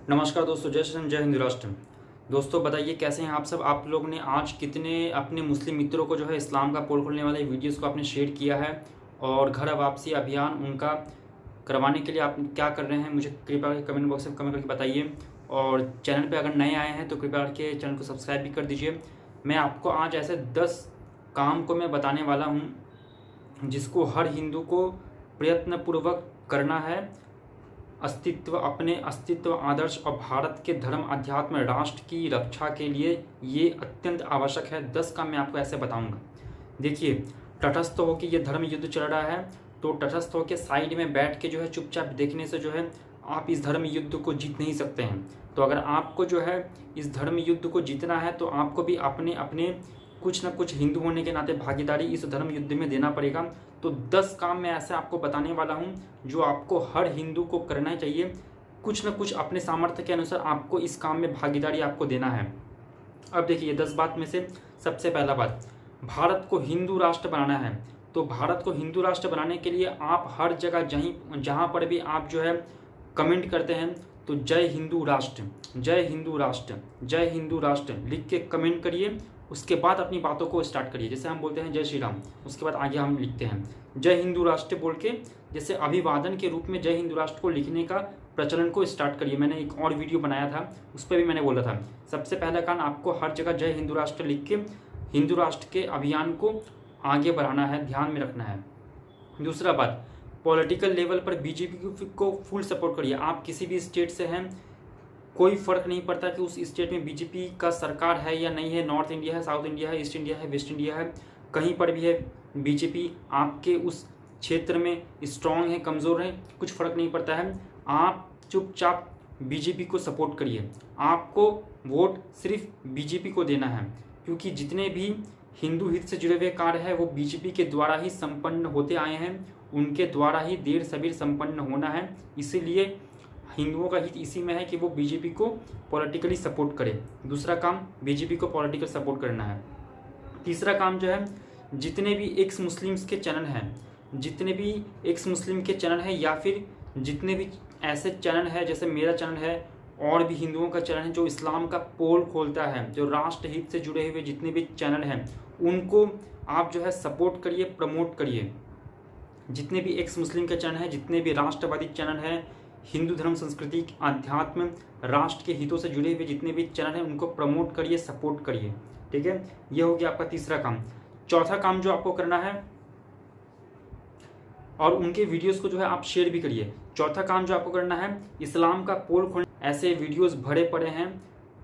नमस्कार दोस्तों, जय श्री राम, जय हिंद राष्ट्र। दोस्तों बताइए कैसे हैं आप सब। आप लोग ने आज कितने अपने मुस्लिम मित्रों को जो है इस्लाम का पोल खोलने वाले वीडियोस को आपने शेयर किया है और घर वापसी अभियान उनका करवाने के लिए आप क्या कर रहे हैं, मुझे कृपया करके कमेंट बॉक्स में कमेंट करके बताइए। और चैनल पे अगर नए आए हैं तो कृपया करके चैनल को सब्सक्राइब भी कर दीजिए। मैं आपको आज ऐसे 10 काम को मैं बताने वाला हूँ जिसको हर हिंदू को प्रयत्नपूर्वक करना है अपने अस्तित्व, आदर्श और भारत के धर्म, अध्यात्म, राष्ट्र की रक्षा के लिए ये अत्यंत आवश्यक है। 10 का मैं आपको ऐसे बताऊंगा। देखिए, तटस्थ होकर ये धर्म युद्ध चल रहा है तो तटस्थ होकर साइड में बैठ के जो है चुपचाप देखने से जो है आप इस धर्म युद्ध को जीत नहीं सकते हैं। तो अगर आपको जो है इस धर्म युद्ध को जीतना है तो आपको भी अपने अपने कुछ ना कुछ हिंदू होने के नाते भागीदारी इस धर्म युद्ध में देना पड़ेगा। तो 10 काम मैं ऐसे आपको बताने वाला हूं जो आपको हर हिंदू को करना चाहिए। कुछ ना कुछ अपने सामर्थ्य के अनुसार आपको इस काम में भागीदारी आपको देना है। अब देखिए 10 बात में से सबसे पहला बात, भारत को हिंदू राष्ट्र बनाना है। तो भारत को हिंदू राष्ट्र बनाने के लिए आप हर जगह जहाँ पर भी आप जो है कमेंट करते हैं तो जय हिंदू राष्ट्र, जय हिंदू राष्ट्र, जय हिंदू राष्ट्र लिख के कमेंट करिए। उसके बाद अपनी बातों को स्टार्ट करिए। जैसे हम बोलते हैं जय श्री राम, उसके बाद आगे हम लिखते हैं जय हिंदू राष्ट्र बोल के, जैसे अभिवादन के रूप में जय हिंदू राष्ट्र को लिखने का प्रचलन को स्टार्ट करिए। मैंने एक और वीडियो बनाया था, उस पर भी मैंने बोला था सबसे पहला काम आपको हर जगह जय हिंदू राष्ट्र लिख के हिंदू राष्ट्र के अभियान को आगे बढ़ाना है, ध्यान में रखना है। दूसरा बात, पॉलिटिकल लेवल पर बीजेपी को फुल सपोर्ट करिए। आप किसी भी स्टेट से हैं, कोई फर्क नहीं पड़ता कि उस स्टेट में बीजेपी का सरकार है या नहीं है, नॉर्थ इंडिया है, साउथ इंडिया है, ईस्ट इंडिया है, वेस्ट इंडिया है, कहीं पर भी है बीजेपी आपके उस क्षेत्र में स्ट्रांग है, कमज़ोर है, कुछ फर्क नहीं पड़ता है। आप चुपचाप बीजेपी को सपोर्ट करिए। आपको वोट सिर्फ बीजेपी को देना है क्योंकि जितने भी हिंदू हित से जुड़े हुए कार्य है वो बीजेपी के द्वारा ही संपन्न होते आए हैं, उनके द्वारा ही देर सबेर संपन्न होना है। इसीलिए हिंदुओं का हित इसी में है कि वो बीजेपी को पॉलिटिकली सपोर्ट करे। दूसरा काम, बीजेपी को पॉलिटिकल सपोर्ट करना है। तीसरा काम जो है, जितने भी एक्स मुस्लिम्स के चैनल हैं, जितने भी एक्स मुस्लिम के चैनल हैं या फिर जितने भी ऐसे चैनल हैं जैसे मेरा चैनल है और भी हिंदुओं का चैनल है जो इस्लाम का पोल खोलता है, जो राष्ट्र हित से जुड़े हुए जितने भी चैनल हैं उनको आप जो है सपोर्ट करिए, प्रमोट करिए। जितने भी एक्स मुस्लिम के चैनल हैं, जितने भी राष्ट्रवादी चैनल हैं, हिंदू धर्म, संस्कृति, आध्यात्म, राष्ट्र के हितों से जुड़े हुए जितने भी चैनल हैं उनको प्रमोट करिए, सपोर्ट करिए। ठीक है, ये हो गया आपका तीसरा काम। चौथा काम जो आपको करना है, और उनके वीडियोस को जो है आप शेयर भी करिए। चौथा काम जो आपको करना है, इस्लाम का पोल खोलने, ऐसे वीडियोस भरे पड़े हैं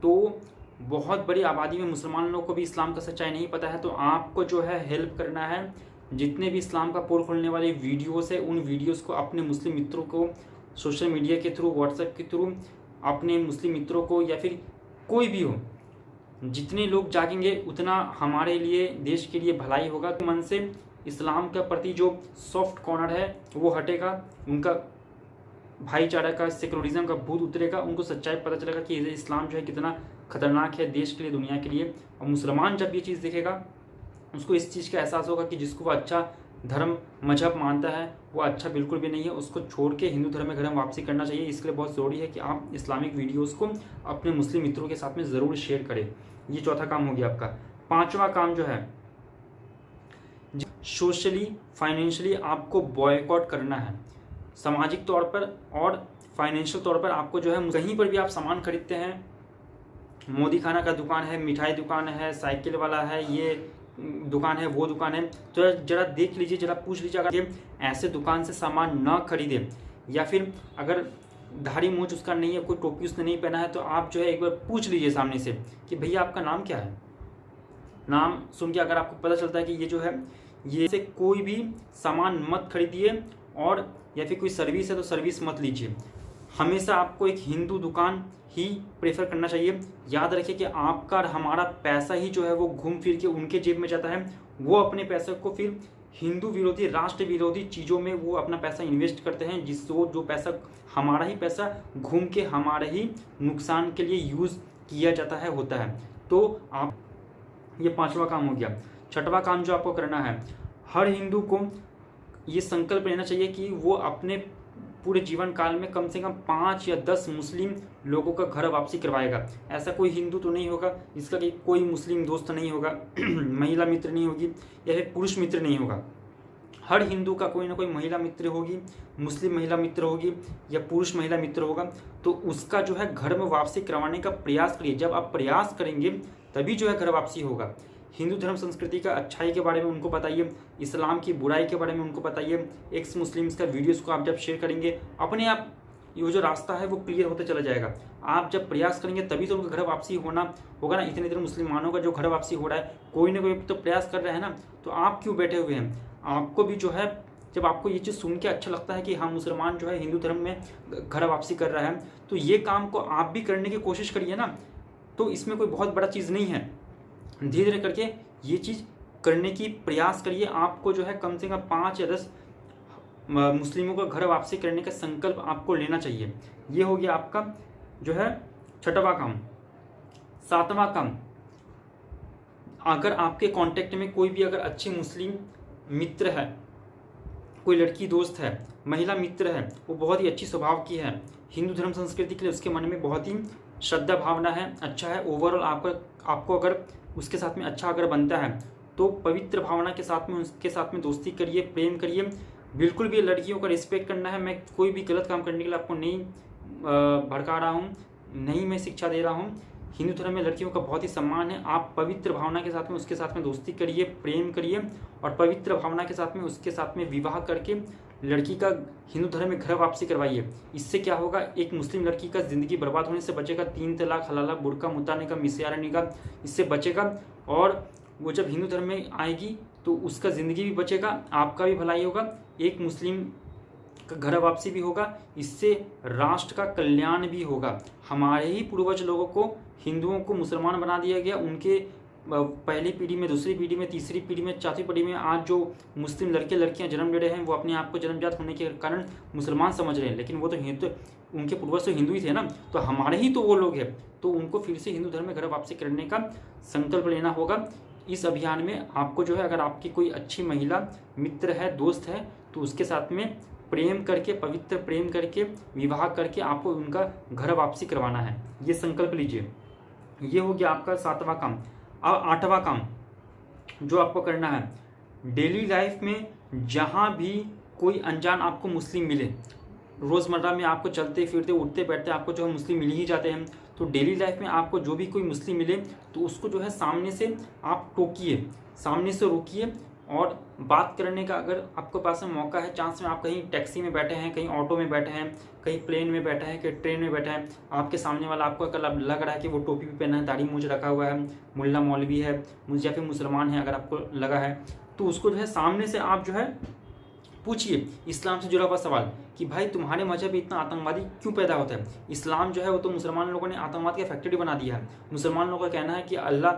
तो बहुत बड़ी आबादी में मुसलमानों को भी इस्लाम का सच्चाई नहीं पता है, तो आपको जो है हेल्प करना है। जितने भी इस्लाम का पोल खोलने वाले वीडियोस है उन वीडियोस को अपने मुस्लिम मित्रों को सोशल मीडिया के थ्रू, व्हाट्सएप के थ्रू अपने मुस्लिम मित्रों को या फिर कोई भी हो, जितने लोग जागेंगे उतना हमारे लिए, देश के लिए भलाई होगा। तो मन से इस्लाम के प्रति जो सॉफ्ट कॉर्नर है वो हटेगा, उनका भाईचारा का, सेकुलरिज्म का भूत उतरेगा, उनको सच्चाई पता चलेगा कि इस्लाम जो है कितना खतरनाक है देश के लिए, दुनिया के लिए। और मुसलमान जब ये चीज़ देखेगा उसको इस चीज़ का एहसास होगा कि जिसको वो अच्छा धर्म मजहब मानता है वो अच्छा बिल्कुल भी नहीं है, उसको छोड़ के हिंदू धर्म में घर वापसी करना चाहिए। इसके लिए बहुत ज़रूरी है कि आप इस्लामिक वीडियोस को अपने मुस्लिम मित्रों के साथ में ज़रूर शेयर करें। ये चौथा काम हो गया आपका। पांचवा काम जो है, सोशली फाइनेंशियली आपको बॉयकॉट करना है। सामाजिक तौर पर और फाइनेंशियल तौर पर आपको जो है, कहीं पर भी आप सामान खरीदते हैं, मोदी खाना का दुकान है, मिठाई दुकान है, साइकिल वाला है, ये दुकान है, वो दुकान है, तो जरा देख लीजिए, जरा पूछ लीजिए। अगर ऐसे दुकान से सामान ना खरीदे या फिर अगर धारी मूंछ उसका नहीं है, कोई टोपी उसने नहीं पहना है, तो आप जो है एक बार पूछ लीजिए सामने से कि भैया आपका नाम क्या है। नाम सुन के अगर आपको पता चलता है कि ये जो है, ये से कोई भी सामान मत खरीदिए, और या फिर कोई सर्विस है तो सर्विस मत लीजिए। हमेशा आपको एक हिंदू दुकान ही प्रेफर करना चाहिए। याद रखिए कि आपका और हमारा पैसा ही जो है वो घूम फिर के उनके जेब में जाता है, वो अपने पैसे को फिर हिंदू विरोधी, राष्ट्र विरोधी चीज़ों में वो अपना पैसा इन्वेस्ट करते हैं, जिससे जो पैसा, हमारा ही पैसा घूम के हमारे ही नुकसान के लिए यूज़ किया जाता है, होता है। तो आप, ये पांचवा काम हो गया। छठवां काम जो आपको करना है, हर हिंदू को ये संकल्प लेना चाहिए कि वो अपने पूरे जीवन काल में कम से कम 5 या 10 मुस्लिम लोगों का घर वापसी करवाएगा। ऐसा कोई हिंदू तो नहीं होगा जिसका कि कोई मुस्लिम दोस्त नहीं होगा, महिला मित्र नहीं होगी या फिर पुरुष मित्र नहीं होगा। हर हिंदू का कोई ना कोई महिला मित्र होगी, मुस्लिम महिला मित्र होगी या पुरुष महिला मित्र होगा। तो उसका जो है घर में वापसी करवाने का प्रयास करिए। जब आप प्रयास करेंगे तभी जो है घर वापसी होगा। हिंदू धर्म संस्कृति का अच्छाई के बारे में उनको बताइए, इस्लाम की बुराई के बारे में उनको बताइए। एक्स मुस्लिम्स का वीडियोस को आप जब शेयर करेंगे, अपने आप ये जो रास्ता है वो क्लियर होता चला जाएगा। आप जब प्रयास करेंगे तभी तो उनका घर वापसी होगा ना। इतने मुसलमानों का जो घर वापसी हो रहा है, कोई ना कोई तो प्रयास कर रहा है ना, तो आप क्यों बैठे हुए हैं? आपको भी जो है, जब आपको ये चीज़ सुन के अच्छा लगता है कि हाँ मुसलमान जो है हिंदू धर्म में घर वापसी कर रहा है, तो ये काम को आप भी करने की कोशिश करिए ना। तो इसमें कोई बहुत बड़ा चीज़ नहीं है, धीरे धीरे करके ये चीज़ करने की प्रयास करिए। आपको जो है कम से कम 5 या 10 मुस्लिमों का घर वापसी करने का संकल्प आपको लेना चाहिए। ये हो गया आपका जो है 6वां काम। 7वां काम, अगर आपके कांटेक्ट में कोई भी अगर अच्छे मुस्लिम मित्र है, कोई लड़की दोस्त है, महिला मित्र है, वो बहुत ही अच्छी स्वभाव की है, हिंदू धर्म संस्कृति के लिए उसके मन में बहुत ही श्रद्धा भावना है, अच्छा है, ओवरऑल आपको अगर उसके साथ में अच्छा अगर बनता है तो पवित्र भावना के साथ में उसके साथ में दोस्ती करिए, प्रेम करिए। बिल्कुल भी लड़कियों का रिस्पेक्ट करना है। मैं कोई भी गलत काम करने के लिए आपको नहीं भड़का रहा हूँ, नहीं मैं शिक्षा दे रहा हूँ। हिंदू धर्म में लड़कियों का बहुत ही सम्मान है। आप पवित्र भावना के साथ में उसके साथ में दोस्ती करिए, प्रेम करिए और पवित्र भावना के साथ में उसके साथ में विवाह करके लड़की का हिंदू धर्म में घर वापसी करवाइए। इससे क्या होगा, एक मुस्लिम लड़की का ज़िंदगी बर्बाद होने से बचेगा। 3 तलाक, हलाला, बुर्का, मुता निकाह, मिस्यारा निकाह, इससे बचेगा। और वो जब हिंदू धर्म में आएगी तो उसका ज़िंदगी भी बचेगा, आपका भी भलाई होगा, एक मुस्लिम का घर वापसी भी होगा, इससे राष्ट्र का कल्याण भी होगा। हमारे ही पूर्वज लोगों को, हिंदुओं को मुसलमान बना दिया गया। उनके पहली पीढ़ी में, दूसरी पीढ़ी में, तीसरी पीढ़ी में, चौथी पीढ़ी में आज जो मुस्लिम लड़के लड़कियां जन्म ले रहे हैं वो अपने आप को जन्मजात होने के कारण मुसलमान समझ रहे हैं, लेकिन वो तो हिंदू, उनके पूर्वज तो हिंदू ही थे ना। तो हमारे ही तो वो लोग हैं, तो उनको फिर से हिंदू धर्म में घर वापसी करने का संकल्प लेना होगा। इस अभियान में आपको जो है, अगर आपकी कोई अच्छी महिला मित्र है, दोस्त है, तो उसके साथ में प्रेम करके, पवित्र प्रेम करके, विवाह करके आपको उनका घर वापसी करवाना है। ये संकल्प लीजिए। ये हो गया आपका 7वां काम। अब 8वां काम जो आपको करना है, डेली लाइफ में जहाँ भी कोई अनजान आपको मुस्लिम मिले, रोज़मर्रा में आपको चलते फिरते उठते बैठते आपको जो है मुस्लिम मिल ही जाते हैं, तो डेली लाइफ में आपको जो भी कोई मुस्लिम मिले तो उसको जो है सामने से आप टोकिए, सामने से रोकिए और बात करने का अगर आपके पास में मौका है, चांस में, आप कहीं टैक्सी में बैठे हैं, कहीं ऑटो में बैठे हैं, कहीं प्लेन में बैठे हैं, कहीं ट्रेन में बैठे हैं, आपके सामने वाला आपको लग रहा है कि वो टोपी भी पहना है, दाढ़ी मूंछ रखा हुआ है, मुल्ला मौलवी है या फिर मुसलमान है, अगर आपको लगा है तो उसको जो है सामने से आप जो है पूछिए इस्लाम से जुड़ा हुआ सवाल कि भाई तुम्हारे मजहब में इतना आतंकवादी क्यों पैदा होता है। इस्लाम जो है वो तो मुसलमान लोगों ने आतंकवाद की फैक्ट्री बना दिया है। मुसलमान लोगों का कहना है कि अल्लाह,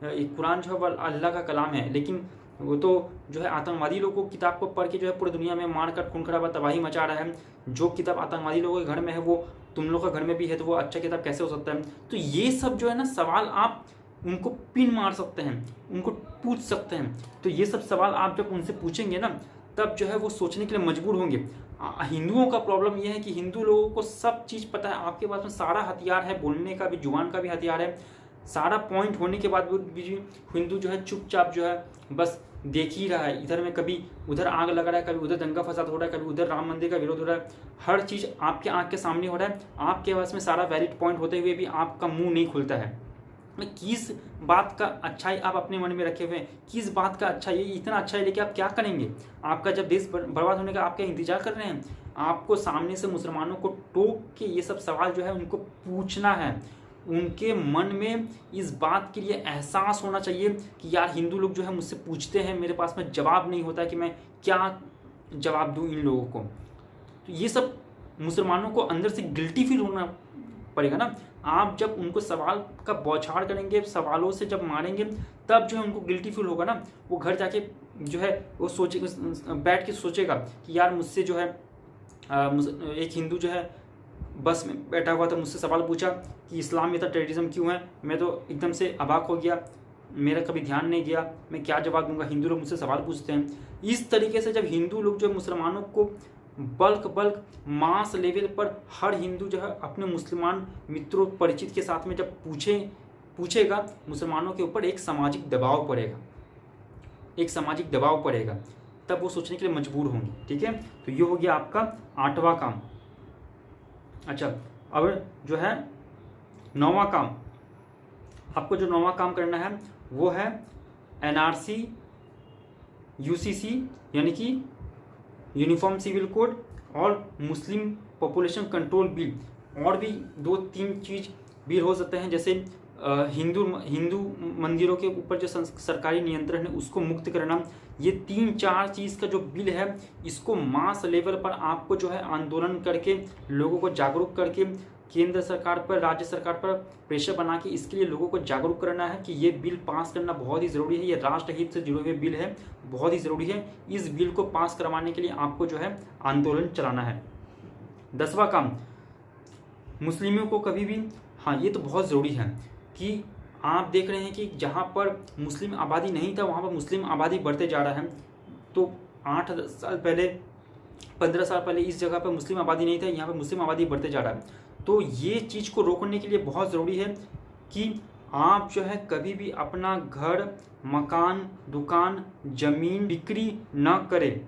कुरान जो है वो अल्लाह का कलाम है, लेकिन वो तो जो है आतंकवादी लोगों को किताब को पढ़ के जो है पूरी दुनिया में मारकर खून खराबा तबाही मचा रहा है। जो किताब आतंकवादी लोगों के घर में है वो तुम लोग का घर में भी है, तो वो अच्छा किताब कैसे हो सकता है। तो ये सब जो है ना सवाल आप उनको पिन मार सकते हैं, उनको पूछ सकते हैं। तो ये सब सवाल आप जब उनसे पूछेंगे ना, तब जो है वो सोचने के लिए मजबूर होंगे। हिंदुओं का प्रॉब्लम ये है कि हिंदू लोगों को सब चीज़ पता है, आपके पास में सारा हथियार है, बोलने का भी, जुबान का भी हथियार है, सारा पॉइंट होने के बाद भी हिंदू जो है चुपचाप जो है बस देख ही रहा है। इधर में कभी उधर आग लगा रहा है, कभी उधर दंगा फसाद हो रहा है, कभी उधर राम मंदिर का विरोध हो रहा है। हर चीज़ आपके आँख के सामने हो रहा है, आपके पास में सारा वैलिड पॉइंट होते हुए भी आपका मुंह नहीं खुलता है। किस बात का अच्छाई आप अपने मन में रखे हुए हैं, किस बात का अच्छा, ये इतना अच्छा है लेकिन आप क्या करेंगे। आपका जब देश बर्बाद होने का आप क्या इंतजार कर रहे हैं। आपको सामने से मुसलमानों को टोक के ये सब सवाल जो है उनको पूछना है। उनके मन में इस बात के लिए एहसास होना चाहिए कि यार हिंदू लोग जो है मुझसे पूछते हैं, मेरे पास में जवाब नहीं होता कि मैं क्या जवाब दूँ इन लोगों को। तो ये सब मुसलमानों को अंदर से गिल्टी फील होना पड़ेगा ना। आप जब उनको सवाल का बौछार करेंगे, सवालों से जब मारेंगे, तब जो है उनको गिल्टी फील होगा ना। वो घर जाके जो है वो बैठ के सोचेगा कि यार मुझसे जो है एक हिंदू जो है बस में बैठा हुआ था, मुझसे सवाल पूछा कि इस्लाम में इतना टेररिज्म क्यों है। मैं तो एकदम से अबाक हो गया, मेरा कभी ध्यान नहीं गया, मैं क्या जवाब दूंगा। हिंदू लोग मुझसे सवाल पूछते हैं। इस तरीके से जब हिंदू लोग जो मुसलमानों को बल्क मास लेवल पर हर हिंदू जो है अपने मुसलमान मित्रों परिचित के साथ में जब पूछेगा, मुसलमानों के ऊपर एक सामाजिक दबाव पड़ेगा, तब वो सोचने के लिए मजबूर होंगे। ठीक है, तो ये हो गया आपका 8वां काम। अच्छा, अब जो है 9वां काम, आपको जो 9वां काम करना है वो है NRC UCC यानी कि यूनिफॉर्म सिविल कोड और मुस्लिम पॉपुलेशन कंट्रोल बिल। और भी 2-3 चीज बिल हो सकते हैं, जैसे हिंदू मंदिरों के ऊपर जो सरकारी नियंत्रण है उसको मुक्त करना। ये 3-4 चीज़ का जो बिल है, इसको मास लेवल पर आपको जो है आंदोलन करके, लोगों को जागरूक करके, केंद्र सरकार पर, राज्य सरकार पर प्रेशर बना के इसके लिए लोगों को जागरूक करना है कि ये बिल पास करना बहुत ही ज़रूरी है। ये राष्ट्रहित से जुड़े हुए बिल है, बहुत ही ज़रूरी है। इस बिल को पास करवाने के लिए आपको जो है आंदोलन चलाना है। 10वां काम, मुस्लिमों को कभी भी, हाँ ये तो बहुत ज़रूरी है कि आप देख रहे हैं कि जहाँ पर मुस्लिम आबादी नहीं था वहाँ पर मुस्लिम आबादी बढ़ते जा रहा है। तो 8 साल पहले, 15 साल पहले इस जगह पर मुस्लिम आबादी नहीं था, यहाँ पर मुस्लिम आबादी बढ़ते जा रहा है। तो ये चीज़ को रोकने के लिए बहुत ज़रूरी है कि आप जो है कभी भी अपना घर, मकान, दुकान, ज़मीन बिक्री ना करें,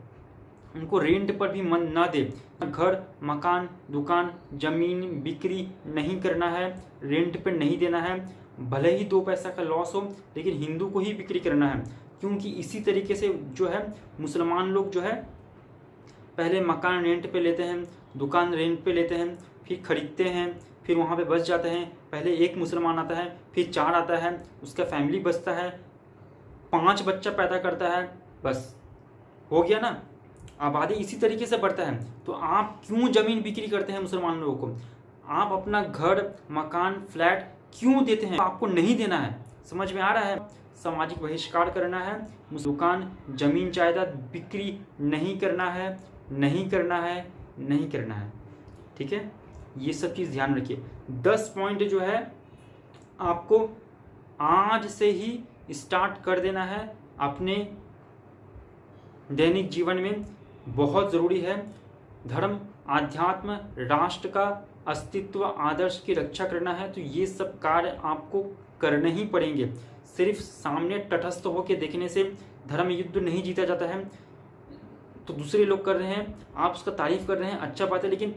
उनको रेंट पर भी मन ना दे। घर, मकान, दुकान, ज़मीन बिक्री नहीं करना है, रेंट पे नहीं देना है। भले ही 2 पैसा का लॉस हो, लेकिन हिंदू को ही बिक्री करना है, क्योंकि इसी तरीके से जो है मुसलमान लोग जो है पहले मकान रेंट पे लेते हैं, दुकान रेंट पे लेते हैं, फिर खरीदते हैं, फिर वहाँ पे बस जाते हैं। पहले 1 मुसलमान आता है, फिर 4 आता है, उसका फैमिली बचता है, 5 बच्चा पैदा करता है, बस हो गया ना, आबादी इसी तरीके से बढ़ता है। तो आप क्यों ज़मीन बिक्री करते हैं मुसलमान लोगों को? आप अपना घर, मकान, फ्लैट क्यों देते हैं? आपको नहीं देना है। समझ में आ रहा है? सामाजिक बहिष्कार करना है, दुकान, ज़मीन, जायदाद बिक्री नहीं करना है, नहीं करना है, नहीं करना है। ठीक है, ये सब चीज़ ध्यान रखिए। 10 पॉइंट जो है आपको आज से ही स्टार्ट कर देना है अपने दैनिक जीवन में, बहुत ज़रूरी है। धर्म, आध्यात्म, राष्ट्र का अस्तित्व, आदर्श की रक्षा करना है, तो ये सब कार्य आपको करने ही पड़ेंगे। सिर्फ सामने तटस्थ होकर देखने से धर्म युद्ध नहीं जीता जाता है। तो दूसरे लोग कर रहे हैं, आप उसका तारीफ कर रहे हैं, अच्छा बात है, लेकिन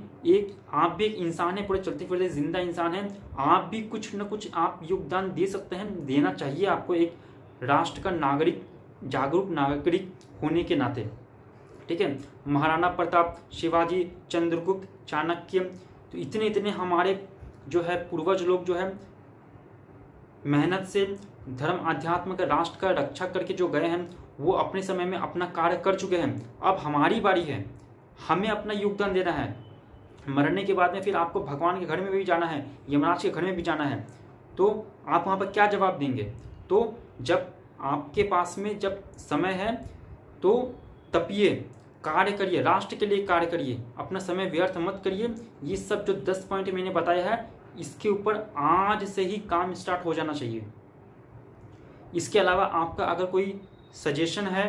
आप भी एक इंसान है, पूरे चलते फिरते जिंदा इंसान है। आप भी कुछ न कुछ आप योगदान दे सकते हैं, देना चाहिए आपको, एक राष्ट्र का नागरिक, जागरूक नागरिक होने के नाते। ठीक है, महाराणा प्रताप, शिवाजी, चंद्रगुप्त, चाणक्य, तो इतने हमारे जो है पूर्वज लोग जो है मेहनत से धर्म, अध्यात्म का, राष्ट्र का रक्षा करके जो गए हैं, वो अपने समय में अपना कार्य कर चुके हैं। अब हमारी बारी है, हमें अपना योगदान देना है। मरने के बाद में फिर आपको भगवान के घर में भी जाना है, यमराज के घर में भी जाना है, तो आप वहाँ पर क्या जवाब देंगे? तो जब आपके पास में जब समय है तो तपिए, कार्य करिए, राष्ट्र के लिए कार्य करिए, अपना समय व्यर्थ मत करिए। ये सब जो 10 पॉइंट मैंने बताया है, इसके ऊपर आज से ही काम स्टार्ट हो जाना चाहिए। इसके अलावा आपका अगर कोई सजेशन है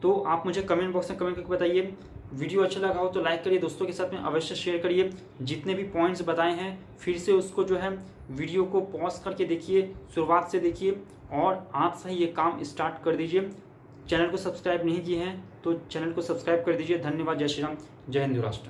तो आप मुझे कमेंट बॉक्स में कमेंट करके बताइए। वीडियो अच्छा लगा हो तो लाइक करिए, दोस्तों के साथ में अवश्य शेयर करिए। जितने भी पॉइंट्स बताए हैं फिर से उसको जो है वीडियो को पॉज करके देखिए, शुरुआत से देखिए और आज से ही ये काम स्टार्ट कर दीजिए। चैनल को सब्सक्राइब नहीं किए हैं तो चैनल को सब्सक्राइब कर दीजिए। धन्यवाद। जय श्री राम, जय हिंद राष्ट्र।